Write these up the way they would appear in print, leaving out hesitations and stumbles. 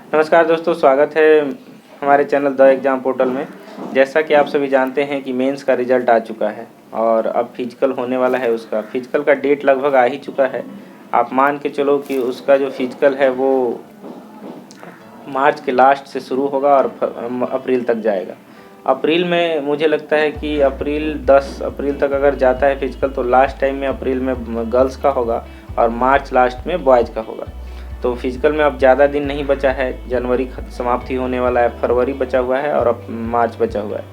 नमस्कार दोस्तों, स्वागत है हमारे चैनल द एग्ज़ाम पोर्टल में। जैसा कि आप सभी जानते हैं कि मेंस का रिज़ल्ट आ चुका है और अब फिजिकल होने वाला है। उसका फिजिकल का डेट लगभग आ ही चुका है। आप मान के चलो कि उसका जो फिजिकल है वो मार्च के लास्ट से शुरू होगा और अप्रैल तक जाएगा। अप्रैल में मुझे लगता है कि 10 अप्रैल तक अगर जाता है फिजिकल तो लास्ट टाइम में अप्रैल में गर्ल्स का होगा और मार्च लास्ट में बॉयज़ का होगा। तो फिजिकल में अब ज़्यादा दिन नहीं बचा है। जनवरी समाप्ति होने वाला है, फरवरी बचा हुआ है और अब मार्च बचा हुआ है।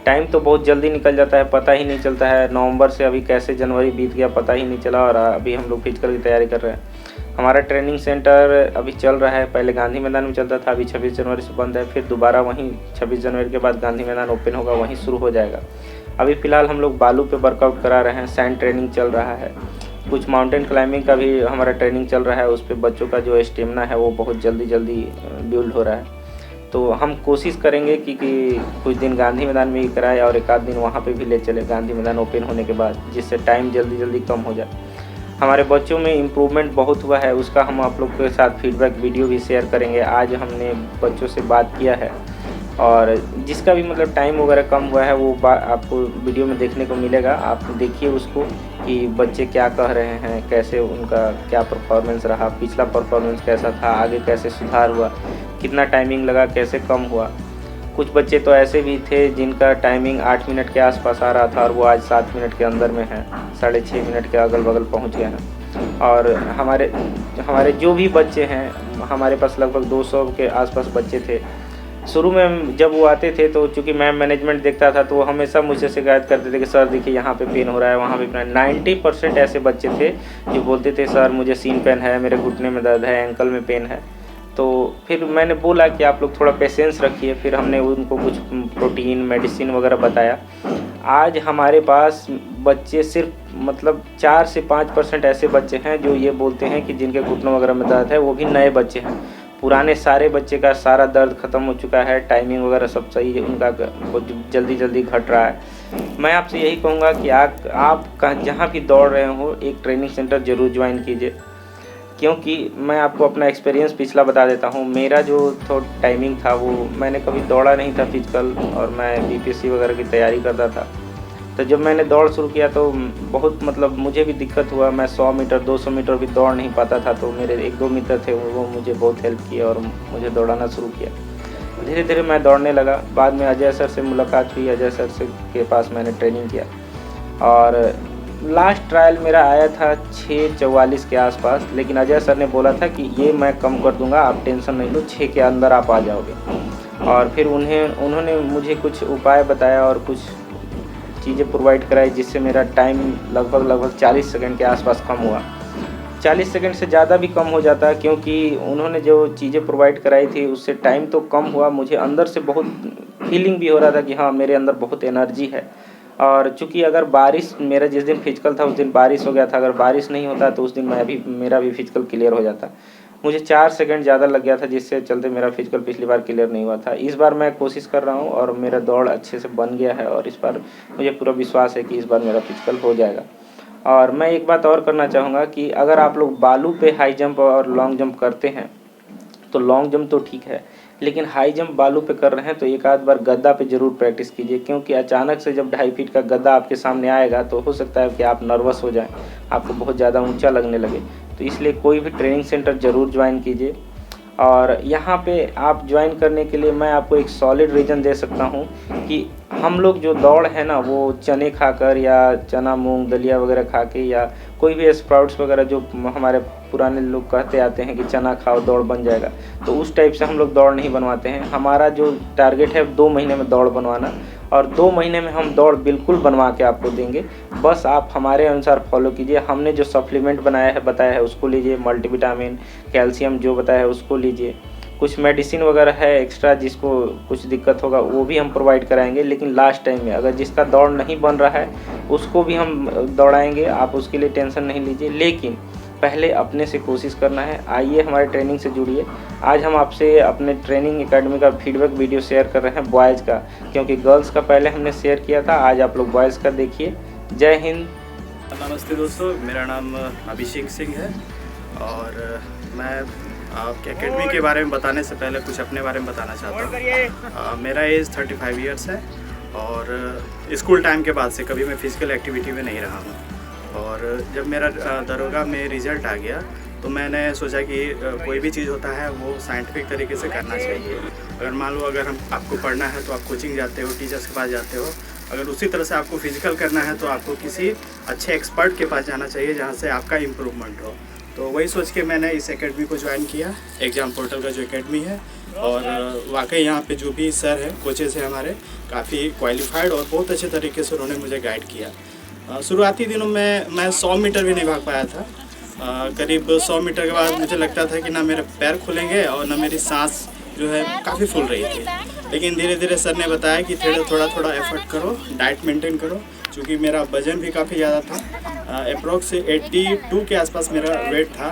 टाइम तो बहुत जल्दी निकल जाता है, पता ही नहीं चलता है। नवंबर से अभी कैसे जनवरी बीत गया पता ही नहीं चला और अभी हम लोग फिजिकल की तैयारी कर रहे हैं। हमारा ट्रेनिंग सेंटर अभी चल रहा है। पहले गांधी मैदान में चलता था, अभी 26 जनवरी से बंद है। फिर दोबारा वहीं 26 जनवरी के बाद गांधी मैदान ओपन होगा, वहीं शुरू हो जाएगा। अभी फ़िलहाल हम लोग बालू पे वर्कआउट करा रहे हैं, सैंड ट्रेनिंग चल रहा है। कुछ माउंटेन क्लाइंबिंग का भी हमारा ट्रेनिंग चल रहा है। उस पे बच्चों का जो स्टेमिना है वो बहुत जल्दी बिल्ड हो रहा है। तो हम कोशिश करेंगे कि कुछ दिन गांधी मैदान में ही कराए और एक आध दिन वहाँ पे भी ले चले गांधी मैदान ओपन होने के बाद, जिससे टाइम जल्दी कम हो जाए। हमारे बच्चों में इम्प्रूवमेंट बहुत हुआ है, उसका हम आप लोग के साथ फीडबैक वीडियो भी शेयर करेंगे। आज हमने बच्चों से बात किया है और जिसका भी मतलब टाइम वगैरह कम हुआ है वो आपको वीडियो में देखने को मिलेगा। आप देखिए उसको कि बच्चे क्या कह रहे हैं, कैसे उनका क्या परफॉर्मेंस रहा, पिछला परफॉर्मेंस कैसा था, आगे कैसे सुधार हुआ, कितना टाइमिंग लगा, कैसे कम हुआ। कुछ बच्चे तो ऐसे भी थे जिनका टाइमिंग 8 मिनट के आसपास आ रहा था और वो आज 7 मिनट के अंदर में है, 6.5 मिनट के अगल बगल पहुंच गए हैं। और हमारे जो भी बच्चे हैं, हमारे पास लगभग 200 के आसपास बच्चे थे। शुरू में जब वो आते थे तो चूँकि मैं मैनेजमेंट देखता था तो वो हमेशा मुझसे शिकायत करते थे कि सर देखिए यहाँ पे पेन हो रहा है, वहाँ पे पेन। 90% ऐसे बच्चे थे जो बोलते थे सर मुझे सीन पेन है, मेरे घुटने में दर्द है, एंकल में पेन है। तो फिर मैंने बोला कि आप लोग थोड़ा पेशेंस रखिए। फिर हमने उनको कुछ प्रोटीन मेडिसिन वगैरह बताया। आज हमारे पास बच्चे सिर्फ मतलब 4 से 5% ऐसे बच्चे हैं जो ये बोलते हैं कि जिनके घुटनों वगैरह में दर्द है, वो भी नए बच्चे हैं। पुराने सारे बच्चे का सारा दर्द ख़त्म हो चुका है, टाइमिंग वगैरह सब सही है, उनका बहुत जल्दी घट रहा है। मैं आपसे यही कहूँगा कि आप जहाँ भी दौड़ रहे हो एक ट्रेनिंग सेंटर ज़रूर ज्वाइन कीजिए, क्योंकि मैं आपको अपना एक्सपीरियंस पिछला बता देता हूँ। मेरा जो टाइमिंग था वो मैंने कभी दौड़ा नहीं था फिजिकल और मैं बीपीएससी वगैरह की तैयारी करता था। तो जब मैंने दौड़ शुरू किया तो बहुत मतलब मुझे भी दिक्कत हुआ। मैं 100 मीटर 200 मीटर भी दौड़ नहीं पाता था। तो मेरे 1-2 मित्र थे, वो मुझे बहुत हेल्प किए और मुझे दौड़ाना शुरू किया। धीरे धीरे मैं दौड़ने लगा। बाद में अजय सर से मुलाकात हुई, अजय सर से के पास मैंने ट्रेनिंग किया और लास्ट ट्रायल मेरा आया था 6:44 के आसपास। लेकिन अजय सर ने बोला था कि ये मैं कम कर दूंगा, आप टेंशन नहीं लो, 6 के अंदर आप आ जाओगे। और फिर उन्होंने मुझे कुछ उपाय बताया और कुछ चीज़ें प्रोवाइड कराई, जिससे मेरा टाइम लगभग 40 सेकंड के आसपास कम हुआ। 40 सेकंड से ज़्यादा भी कम हो जाता, क्योंकि उन्होंने जो चीज़ें प्रोवाइड कराई थी उससे टाइम तो कम हुआ, मुझे अंदर से बहुत फीलिंग भी हो रहा था कि हाँ मेरे अंदर बहुत एनर्जी है। और चूँकि अगर बारिश, मेरा जिस दिन फिजिकल था उस दिन बारिश हो गया था, अगर बारिश नहीं होता तो उस दिन मेरा भी फिजिकल क्लियर हो जाता। मुझे 4 सेकंड ज़्यादा लग गया था, जिससे चलते मेरा फिजिकल पिछली बार क्लियर नहीं हुआ था। इस बार मैं कोशिश कर रहा हूँ और मेरा दौड़ अच्छे से बन गया है और इस बार मुझे पूरा विश्वास है कि इस बार मेरा फिजिकल हो जाएगा। और मैं एक बात और करना चाहूँगा कि अगर आप लोग बालू पे हाई जंप और लॉन्ग जंप करते हैं तो लॉन्ग जंप तो ठीक है, लेकिन हाई जंप बालू पे कर रहे हैं तो एक आध बार गद्दा पे ज़रूर प्रैक्टिस कीजिए, क्योंकि अचानक से जब 2.5 फीट का गद्दा आपके सामने आएगा तो हो सकता है कि आप नर्वस हो जाएं, आपको बहुत ज़्यादा ऊंचा लगने लगे। तो इसलिए कोई भी ट्रेनिंग सेंटर ज़रूर ज्वाइन कीजिए। और यहाँ पे आप ज्वाइन करने के लिए मैं आपको एक सॉलिड रीज़न दे सकता हूँ कि हम लोग जो दौड़ है ना वो चने खाकर या चना मूंग दलिया वगैरह खा के या कोई भी स्प्राउट्स वगैरह, जो हमारे पुराने लोग कहते आते हैं कि चना खाओ दौड़ बन जाएगा, तो उस टाइप से हम लोग दौड़ नहीं बनवाते हैं। हमारा जो टारगेट है 2 महीने में दौड़ बनवाना, और 2 महीने में हम दौड़ बिल्कुल बनवा के आपको देंगे। बस आप हमारे अनुसार फॉलो कीजिए। हमने जो सप्लीमेंट बताया है उसको लीजिए, मल्टीविटामिन, कैल्शियम जो बताया है उसको लीजिए। कुछ मेडिसिन वगैरह है एक्स्ट्रा, जिसको कुछ दिक्कत होगा वो भी हम प्रोवाइड कराएंगे। लेकिन लास्ट टाइम में अगर जिसका दौड़ नहीं बन रहा है उसको भी हम दौड़ाएंगे, आप उसके लिए टेंशन नहीं लीजिए। लेकिन पहले अपने से कोशिश करना है। आइए हमारे ट्रेनिंग से जुड़िए। आज हम आपसे अपने ट्रेनिंग एकेडमी का फीडबैक वीडियो शेयर कर रहे हैं बॉयज़ का, क्योंकि गर्ल्स का पहले हमने शेयर किया था। आज आप लोग बॉयज़ का देखिए। जय हिंद। नमस्ते दोस्तों, मेरा नाम अभिषेक सिंह है और मैं आपके एकेडमी के बारे में बताने से पहले कुछ अपने बारे में बताना चाहता हूँ। मेरा एज 35 इयर्स है और स्कूल टाइम के बाद से कभी मैं फ़िज़िकल एक्टिविटी में नहीं रहा हूँ। और जब मेरा दरोगा में रिज़ल्ट आ गया तो मैंने सोचा कि कोई भी चीज़ होता है वो साइंटिफिक तरीके से करना चाहिए। अगर मान लो अगर आपको पढ़ना है तो आप कोचिंग जाते हो, टीचर्स के पास जाते हो। अगर उसी तरह से आपको फिज़िकल करना है तो आपको किसी अच्छे एक्सपर्ट के पास जाना चाहिए जहाँ से आपका इम्प्रूवमेंट हो। तो वही सोच के मैंने इस एकेडमी को ज्वाइन किया, एग्ज़ाम पोर्टल का जो एकेडमी है। और वाकई यहाँ पे जो भी सर हैं, कोचेज़ हैं हमारे, काफ़ी क्वालिफाइड और बहुत अच्छे तरीके से उन्होंने मुझे गाइड किया। शुरुआती दिनों में मैं 100 मीटर भी नहीं भाग पाया था। करीब 100 मीटर के बाद मुझे लगता था कि ना मेरे पैर खुलेंगे और ना मेरी सांस जो है काफ़ी फूल रही थी। लेकिन धीरे धीरे सर ने बताया कि थोड़ा एफर्ट करो, डाइट मेंटेन करो। क्योंकि मेरा वज़न भी काफ़ी ज़्यादा था, अप्रोक्स 82 के आसपास मेरा वेट था।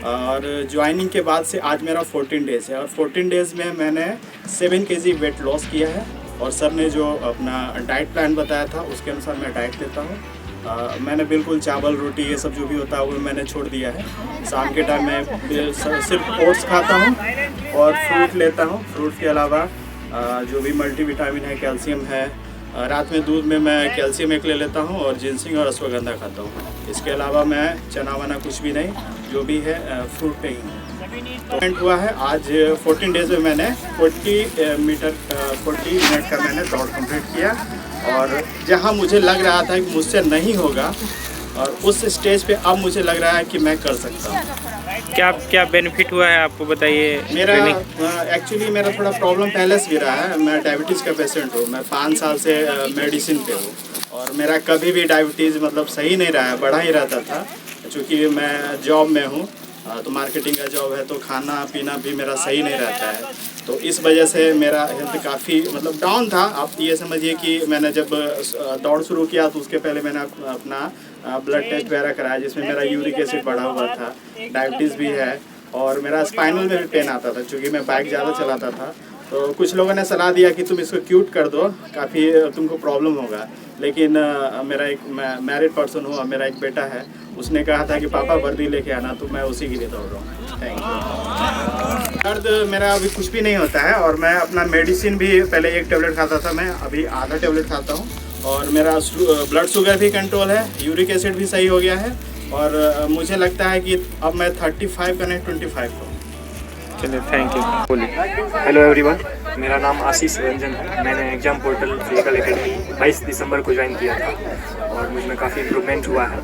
और ज्वाइनिंग के बाद से आज मेरा 14 डेज़ है और 14 डेज़ में मैंने 7 kg वेट लॉस किया है। और सर ने जो अपना डाइट प्लान बताया था उसके अनुसार मैं डाइट लेता हूँ। मैंने बिल्कुल चावल रोटी ये सब जो भी होता है वो मैंने छोड़ दिया है। शाम के टाइम मैं सिर्फ ओट्स खाता हूँ और फ्रूट लेता हूँ। फ्रूट के अलावा जो भी मल्टीविटामिन है, कैल्शियम है। रात में दूध में मैं कैल्शियम एक ले लेता हूँ और जिंसिंग और अश्वगंधा खाता हूँ। इसके अलावा मैं चना वना कुछ भी नहीं, जो भी है फ्रूट पे ही तो हुआ है। आज 14 डेज़ में मैंने 40 मिनट का मैंने दौड़ कंप्लीट किया। और जहाँ मुझे लग रहा था कि मुझसे नहीं होगा और उस स्टेज पे अब मुझे लग रहा है कि मैं कर सकता हूँ। क्या बेनिफिट हुआ है आपको बताइए? मेरा एक्चुअली मेरा थोड़ा प्रॉब्लम पहले से भी रहा है। मैं डायबिटीज़ का पेशेंट हूँ। मैं 5 साल से मेडिसिन पे हूँ और मेरा कभी भी डायबिटीज़ मतलब सही नहीं रहा है, बढ़ा ही रहता था। चूँकि मैं जॉब में हूँ तो मार्केटिंग का जॉब है, तो खाना पीना भी मेरा सही नहीं रहता है। तो इस वजह से मेरा हेल्थ काफ़ी मतलब डाउन था। आप ये समझिए कि मैंने जब दौड़ शुरू किया तो उसके पहले मैंने अपना ब्लड टेस्ट वगैरह कराया, जिसमें मेरा यूरिक एसिड बढ़ा हुआ था, डायबिटीज़ भी है और मेरा स्पाइनल में भी पेन आता था क्योंकि मैं बाइक ज़्यादा चलाता था। तो कुछ लोगों ने सलाह दिया कि तुम इसको क्यूट कर दो, काफ़ी तुमको प्रॉब्लम होगा। लेकिन मेरा एक मैरिड पर्सन हूँ और मेरा एक बेटा है, उसने कहा था कि पापा वर्दी लेके आना, तो मैं उसी के लिए दौड़ रहा हूँ। Thank you. दर्द मेरा अभी कुछ भी नहीं होता है और मैं अपना मेडिसिन भी पहले 1 टेबलेट खाता था, मैं अभी आधा टेबलेट खाता हूँ। और मेरा ब्लड शुगर भी कंट्रोल है, यूरिक एसिड भी सही हो गया है और मुझे लगता है कि अब मैं 35 का नहीं 25 हूँ। चलिए, थैंक यू। बोलिए। हेलो एवरीवन, मेरा नाम आशीष रंजन है। मैंने एग्ज़ाम पोर्टल फिजिकल एकेडमी 22 दिसंबर को ज्वाइन किया था और मुझ में काफ़ी इम्प्रूवमेंट हुआ है।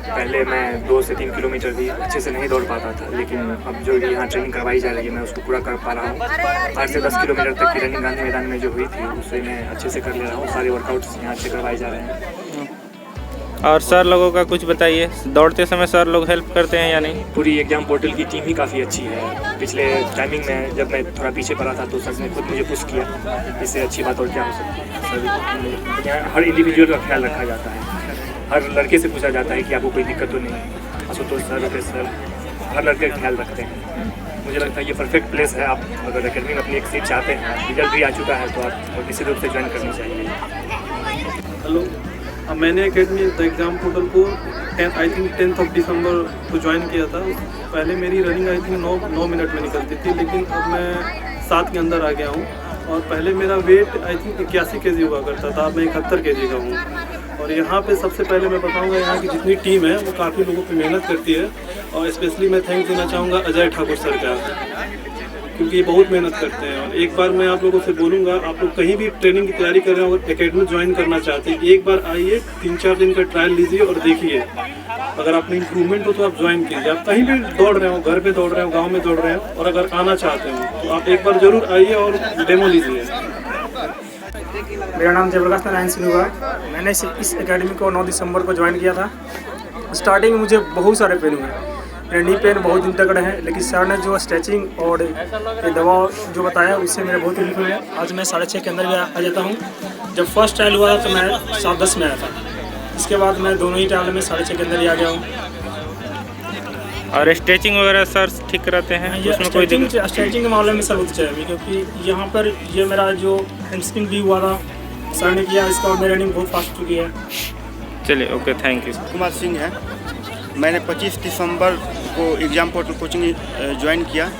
पहले मैं 2 से 3 किलोमीटर भी अच्छे से नहीं दौड़ पाता था, लेकिन अब जो यहाँ ट्रेनिंग करवाई जा रही है मैं उसको पूरा कर पा रहा हूँ। 8 से 10 किलोमीटर तक की रनिंग गांधी मैदान में जो हुई थी उसे मैं अच्छे से कर ले रहा हूँ। सारे वर्कआउट्स यहाँ अच्छे करवाए जा रहे हैं। और सर लोगों का कुछ बताइए, दौड़ते समय सर लोग हेल्प करते हैं या नहीं? पूरी एग्ज़ाम पोर्टल की टीम ही काफ़ी अच्छी है। पिछले टाइमिंग में जब मैं थोड़ा पीछे पड़ा था तो सर ने खुद मुझे पुश किया। इससे अच्छी बात और क्या हो सकती है। सर यहाँ हर इंडिविजुअल का ख्याल रखा जाता है। हर लड़के से पूछा जाता है कि आपको कोई दिक्कत तो नहीं। आशुतोष सर, रुपेश सर हर लड़के का ख्याल रखते हैं। मुझे लगता है ये परफेक्ट प्लेस है। आप अगर एकेडमी में अपनी एक सीट चाहते हैं, रिजल्ट भी आ चुका है, तो आप किसी रूप से ज्वाइन करनी चाहिए। हेलो, मैंने एकेडमी द एग्ज़ाम पोर्टल को 10 दिसंबर को ज्वाइन किया था। पहले मेरी रनिंग आई थिंक 9 मिनट में निकलती थी, लेकिन अब मैं 7 के अंदर आ गया हूँ। और पहले मेरा वेट आई थिंक 81 kg हुआ करता था, अब मैं 71 kg का हूँ। और यहाँ पे सबसे पहले मैं बताऊँगा, यहाँ की जितनी टीम है वो काफ़ी लोगों पे मेहनत करती है। और स्पेशली मैं थैंक्स देना चाहूँगा अजय ठाकुर सर का, क्योंकि ये बहुत मेहनत करते हैं। और एक बार मैं आप लोगों से बोलूँगा, आप लोग कहीं भी ट्रेनिंग की तैयारी कर रहे हो और एकेडमी ज्वाइन करना चाहते हैं, एक बार आइए, 3-4 दिन का ट्रायल लीजिए और देखिए। अगर आप में इम्प्रूवमेंट हो तो आप ज्वाइन कीजिए। आप कहीं भी दौड़ रहे हो, घर पे दौड़ रहे हो, गांव में दौड़ रहे हो, और अगर आना चाहते हो तो आप एक बार ज़रूर आइए और डेमो लीजिए। मेरा नाम जयप्रकाश नारायण सिंह हुआ। मैंने इस एकेडमी को 9 दिसंबर को ज्वाइन किया था। स्टार्टिंग में मुझे बहुत सारे पेन हुए, मेरे नी पेन बहुत दिन तक रहे, लेकिन सर ने जो स्ट्रेचिंग और ये दवा जो बताया उससे मेरे बहुत रिलीफ हुए। आज मैं 6:30 के अंदर भी आ जाता हूँ। जब फर्स्ट ट्रायल हुआ तो मैं 7:10 में आया था। इसके बाद मैं दोनों ही ट्रायल में 6:30 के अंदर ही आ गया हूँ। और स्ट्रेचिंग वगैरह सर ठीक कराते हैं? उसमें कोई दिक्कत? स्ट्रेचिंग के मामले में सर बहुत चाहिए, क्योंकि यहाँ पर ये मेरा जो हैमस्ट्रिंग भी हुआ था सर ने किया, इसका और मेरी रनिंग बहुत फास्ट चुकी है। चलिए, okay, thank you. Kumar Singh है। मैंने 25 दिसंबर को एग्ज़ाम पोर्टल कोचिंग ज्वाइन किया।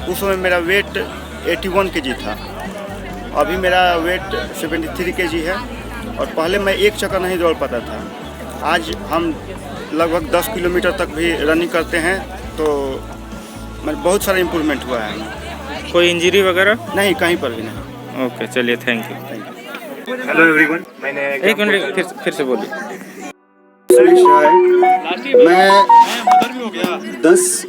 उस समय मेरा वेट 81 kg था। अभी मेरा वेट 73 kg है और पहले मैं एक चक्कर नहीं दौड़ पाता था। आज हम लगभग 10 किलोमीटर तक भी रनिंग करते हैं तो मतलब बहुत सारा इम्प्रूवमेंट हुआ है। कोई इंजरी वगैरह? नहीं, कहीं पर भी नहीं। ओके, चलिए, थैंक यू। हेलो एवरीवन, मैंने एक मिनट, फिर से बोलिए। मैं 10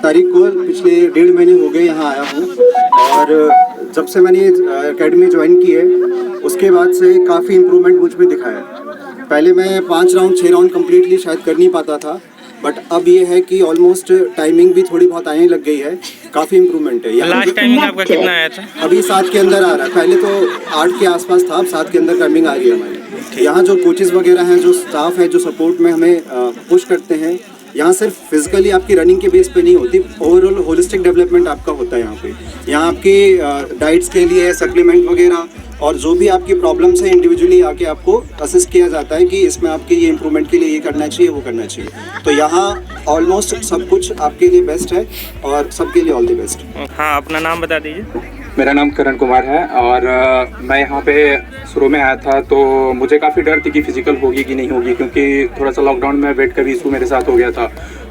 तारीख को पिछले 1.5 महीने हो गए यहाँ आया हूँ और जब से मैंने एकेडमी ज्वाइन की है उसके बाद से काफ़ी इम्प्रूवमेंट मुझ में दिखा है। पहले मैं 5 राउंड 6 राउंड कम्प्लीटली शायद कर नहीं पाता था, बट अब ये है कि ऑलमोस्ट टाइमिंग भी थोड़ी बहुत आने लग गई है। काफ़ी इम्प्रूवमेंट है। लास्ट टाइमिंग आपका कितना आया था? अभी 7 के अंदर आ रहा है। पहले तो 8 के आसपास था, अब 7 के अंदर टाइमिंग आ रही है हमारी। यहाँ जो कोचेज़ वगैरह हैं, जो स्टाफ है, जो सपोर्ट में हमें पुश करते हैं, यहाँ सिर्फ फिजिकली आपकी रनिंग के बेस पे नहीं होती, ओवरऑल होलिस्टिक डेवलपमेंट आपका होता है यहाँ पे। यहाँ आपकी डाइट्स के लिए सप्लीमेंट वगैरह और जो भी आपकी प्रॉब्लम्स हैं इंडिविजुअली आके आपको असिस्ट किया जाता है कि इसमें आपके ये इम्प्रूवमेंट के लिए ये करना चाहिए, वो करना चाहिए। तो यहाँ ऑलमोस्ट सब कुछ आपके लिए बेस्ट है और सबके लिए ऑल द बेस्ट। हाँ, अपना नाम बता दीजिए। मेरा नाम करण कुमार है और मैं यहाँ पे शुरू में आया था तो मुझे काफ़ी डर थी कि फिजिकल होगी कि नहीं होगी, क्योंकि थोड़ा सा लॉकडाउन में वेट का भी इशू मेरे साथ हो गया था।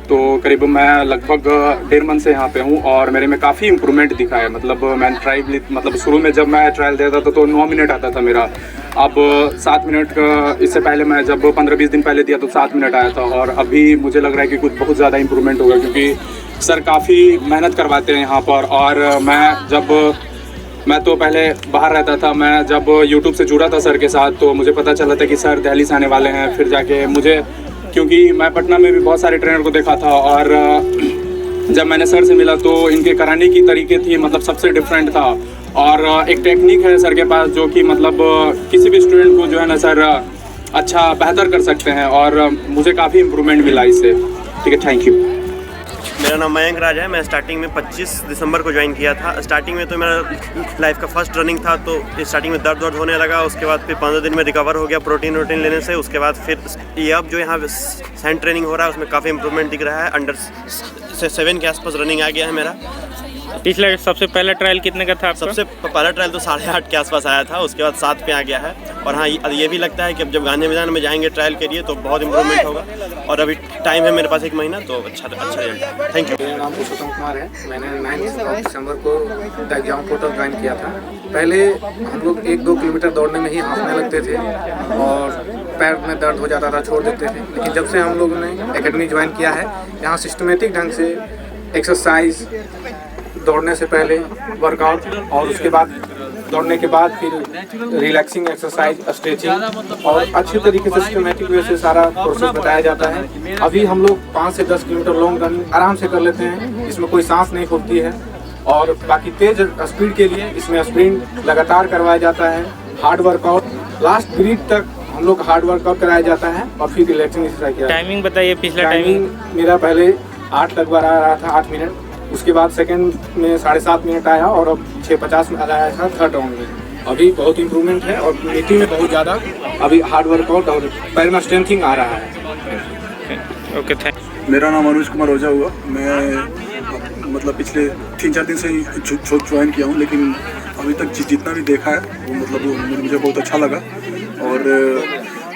तो करीब मैं लगभग 1.5 मंथ से यहाँ पे हूँ और मेरे में काफ़ी इम्प्रूवमेंट दिखा है। मतलब मैंने मतलब शुरू में जब मैं ट्रायल देता था तो 9 मिनट आता था मेरा, अब 7 मिनट का, इससे पहले मैं जब 15-20 दिन पहले दिया तो 7 मिनट आया था और अभी मुझे लग रहा है कि कुछ बहुत ज़्यादा इम्प्रूवमेंट होगा, क्योंकि सर काफ़ी मेहनत करवाते हैं यहाँ पर। और मैं तो पहले बाहर रहता था, मैं जब YouTube से जुड़ा था सर के साथ तो मुझे पता चला था कि सर दिल्ली से आने वाले हैं। फिर जाके मुझे, क्योंकि मैं पटना में भी बहुत सारे ट्रेनर को देखा था और जब मैंने सर से मिला तो इनके कराने की तरीके थी मतलब सबसे डिफरेंट था। और एक टेक्निक है सर के पास जो कि मतलब किसी भी स्टूडेंट को जो है ना सर अच्छा बेहतर कर सकते हैं और मुझे काफ़ी इम्प्रूवमेंट मिला इससे। ठीक है, थैंक यू। मेरा नाम मयंक राज है। मैं स्टार्टिंग में 25 दिसंबर को ज्वाइन किया था। स्टार्टिंग में तो मेरा लाइफ का फर्स्ट रनिंग था तो स्टार्टिंग में दर्द होने लगा। उसके बाद फिर 15 दिन में रिकवर हो गया प्रोटीन लेने से। उसके बाद फिर ये अब जो यहाँ सैंड ट्रेनिंग हो रहा है उसमें काफ़ी इंप्रूवमेंट दिख रहा है। अंडर 7 के आसपास रनिंग आ गया है मेरा। पिछला सबसे पहला ट्रायल कितने का था आपका? सबसे पहला ट्रायल तो 8.5 के आसपास आया था, उसके बाद 7 पे आ गया है। और हाँ, ये भी लगता है कि अब जब गांधी मैदान में जाएंगे ट्रायल के लिए तो बहुत इंप्रूवमेंट होगा। और अभी टाइम है मेरे पास 1 महीना, तो अच्छा रिजल्ट है। Thank you. मेरा नाम पुरुषोत्तम कुमार है। मैंने 9 दिसंबर को द एग्जाम पोर्टल ज्वाइन किया था। पहले हम लोग 1-2 किलोमीटर दौड़ने में ही हाँफने लगते थे और पैर में दर्द हो जाता था, छोड़ देते थे। लेकिन जब से हम लोगों ने एकेडमी ज्वाइन किया है, यहाँ सिस्टमेटिक ढंग से एक्सरसाइज, दौड़ने से पहले वर्कआउट और उसके बाद दौड़ने के बाद फिर रिलैक्सिंग एक्सरसाइज, स्ट्रेचिंग और अच्छे तरीके से सिस्टमेटिक वे से सारा प्रोसेस बताया जाता है। अभी हम लोग 5 से 10 किलोमीटर लॉन्ग रनिंग आराम से कर लेते हैं, इसमें कोई सांस नहीं फूलती है। और बाकी तेज स्पीड के लिए इसमें स्प्रिंट लगातार करवाया जाता है। हार्ड वर्कआउट लास्ट ब्रीथ तक हम लोग हार्ड वर्कआउट कराया जाता है और फिर रिलैक्सिंग एक्सरसाइज किया। टाइमिंग बताइए। पिछला टाइमिंग मेरा पहले 8 लगभग आ रहा था, 8 मिनट। उसके बाद सेकंड में 7.5 मिनट आया और अब 6:50 में आया था थर्ड राउंड में। अभी बहुत इम्प्रूवमेंट है और मीटिंग में बहुत ज़्यादा अभी हार्ड वर्कआउट और पैर में स्ट्रेंथिंग आ रहा है। Okay, thank. मेरा नाम अनुज कुमार ओझा हुआ। मैं मतलब पिछले 3-4 दिन से ही ज्वाइन किया हूँ, लेकिन अभी तक जितना भी देखा है वो मतलब मुझे बहुत अच्छा लगा। और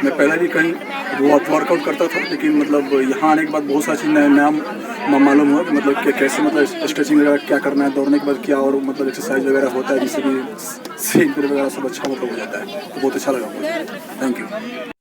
मैं पहले भी कहीं वर्कआउट करता था, लेकिन मतलब यहाँ आने के बाद बहुत सारी चीज़ नया मालूम हुआ कि मतलब कैसे मतलब स्ट्रेचिंग वगैरह क्या करना है, दौड़ने के बाद क्या और मतलब एक्सरसाइज वगैरह होता है, जिससे कि स्विंग वगैरह सब अच्छा मतलब हो जाता है। तो बहुत अच्छा लगा मुझे। Thank you.